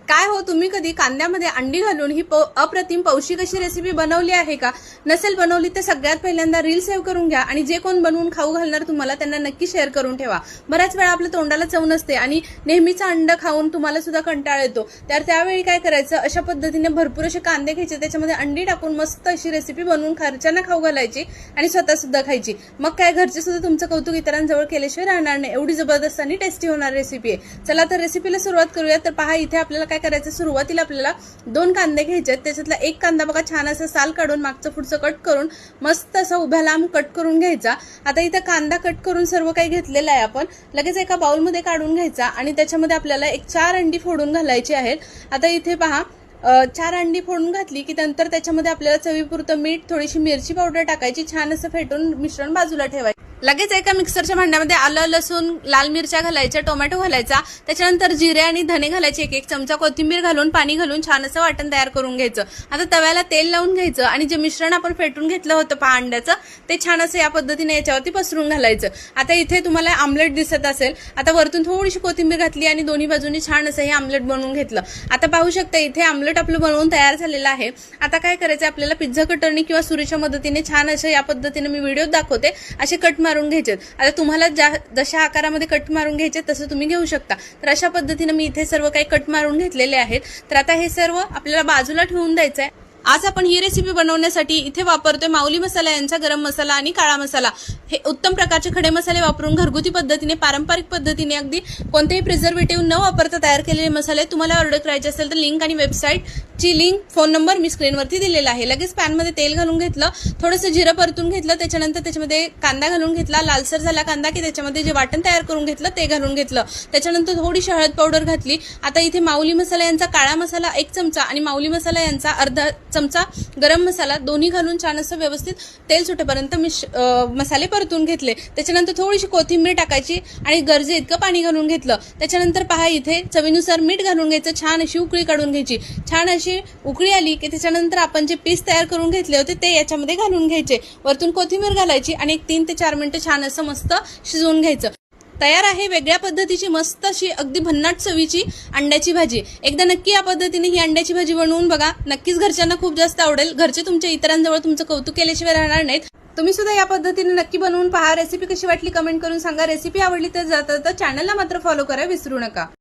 काय हो, तुम्ही कधी कांद्यामध्ये अंडी घालून ही अप्रतिम पौष्टिक अशी रेसिपी बनवली आहे का? नसेल बनवली तर सगळ्यात पहिल्यांदा रील सेव्ह करून घ्या आणि जे कोण बनवून खाऊ घालणार तुम्हाला त्यांना नक्की शेअर करून ठेवा. बऱ्याच वेळा आपल्या तोंडाला चव नसते आणि नेहमीचं अंड खाऊन तुम्हाला सुद्धा कंटाळा येतो. तर त्यावेळी काय करायचं, अशा पद्धतीने भरपूर असे कांदे घ्यायचे, त्याच्यामध्ये अंडी टाकून मस्त अशी रेसिपी बनवून घरच्यांना खाऊ घालायची आणि स्वतः सुद्धा खायची. मग काय, घरचे सुद्धा तुमचं कौतुक इतरांजवळ केल्याशिवाय राहणार नाही. एवढी जबरदस्त आणि टेस्टी होणार रेसिपी आहे. चला तर रेसिपीला सुरुवात करूया. तर पहा, इथे आपल्याला काय करायचं, सुरुवातीला आपल्याला 2 कांदे घ्यायचे. त्याच्यातला एक कांदा बघा छान असं साल काढून मागचं पुढचं कट करून मस्त असं उभ्या लांब कट करून घ्यायचा. आता इथे कांदा कट करून सर्व काही घेतलेलं आहे. आपण लगेच एका बाउलमध्ये काढून घ्यायचा आणि त्याच्यामध्ये आपल्याला 4 अंडी फोडून घालायची आहेत. आता इथे पहा, 4 अंडी फोडून घातली की नंतर त्याच्यामध्ये आपल्याला चवीपुरतं मीठ, थोडीशी मिरची पावडर टाकायची, छान असं फेटून मिश्रण बाजूला ठेवायचं. लगेच एका मिक्सरच्या भांड्यामध्ये आलं, लसूण, लाल मिरच्या घालायच्या, टोमॅटो घालायचा, त्याच्यानंतर जिरे आणि धने घालायचे, 1 चमचा कोथिंबीर घालून पाणी घालून छान असं वाटण तयार करून घ्यायचं. आता तव्याला तेल लावून घ्यायचं आणि जे मिश्रण आपण फेटून घेतलं होतं अंड्याचं, ते छान असं या पद्धतीने याच्यावरती पसरून घालायचं. आता इथे तुम्हाला आमलेट दिसत असेल. आता वरतून थोडीशी कोथिंबीर घातली आणि दोन्ही बाजूनी छान असं हे आमलेट बनवून घेतलं. आता पाहू शकता इथे आमलेट आपलं बनवून तयार झालेलं आहे. आता काय करायचं, आपल्याला पिझ्झा कटरनी किंवा सुरीच्या मदतीने छान असं या पद्धतीने मी व्हिडिओ दाखवते असे कट मारून घ्यायचे. आता तुम्हाला जशा आकारामध्ये कट मारून घ्यायचे तसं तुम्ही घेऊ शकता. तर अशा पद्धतीने मी इथे सर्व काही कट मारून घेतलेले आहेत. तर आता हे सर्व आपल्याला बाजूला ठेवून द्यायचं आहे. आज आपण ही रेसिपी बनवण्यासाठी इथे वापरतोय माऊली मसाला यांचा गरम मसाला आणि काळा मसाला. हे उत्तम प्रकारचे खडे मसाले वापरून घरगुती पद्धतीने, पारंपरिक पद्धतीने, अगदी कोणतेही प्रिझर्वेटिव्ह न वापरता तयार केलेले मसाले. तुम्हाला ऑर्डर करायचे असेल तर लिंक आणि वेबसाईटची लिंक, फोन नंबर मी स्क्रीनवरती दिलेला आहे. लगेच पॅनमध्ये तेल घालून घेतलं, थोडंसं जिरं परतून घेतलं, त्याच्यानंतर त्याच्यामध्ये कांदा घालून घेतला. लालसर झाला कांदा की त्याच्यामध्ये जे वाटण तयार करून घेतलं ते घालून घेतलं. त्याच्यानंतर थोडीशी हळद पावडर घातली. आता इथे माऊली मसाला यांचा काळा मसाला 1 चमचा आणि माऊली मसाला यांचा अर्धा चमचा गरम मसाला दोन्ही घालून छान असं व्यवस्थित तेल सुटेपर्यंत मसाले परतून घेतले. त्याच्यानंतर थोडीशी कोथिंबीर टाकायची आणि गरजे इतकं पाणी घालून घेतलं. त्याच्यानंतर पहा, इथे चवीनुसार मीठ घालून घ्यायचं, छान अशी उकळी काढून घ्यायची. छान अशी उकळी आली की त्याच्यानंतर आपण जे पीस तयार करून घेतले होते ते याच्यामध्ये घालून घ्यायचे. वरतून कोथिंबीर घालायची आणि 3 ते 4 मिनिटं छान असं मस्त शिजवून घ्यायचं. तयार आहे वेगळ्या पद्धतीची मस्त अशी अगदी भन्नाट चवीची अंड्याची भाजी. एकदा नक्की या पद्धतीने ही अंड्याची भाजी बनवून बघा. नक्कीच घरच्यांना खूप जास्त आवडेल. घरचे तुमच्या इतरांजवळ तुमचं कौतुक केल्याशिवाय राहणार नाहीत. तुम्ही सुद्धा या पद्धतीने नक्की बनवून पहा. रेसिपी कशी वाटली कमेंट करून सांगा. रेसिपी आवडली तर चॅनलला मात्र फॉलो करायला विसरू नका.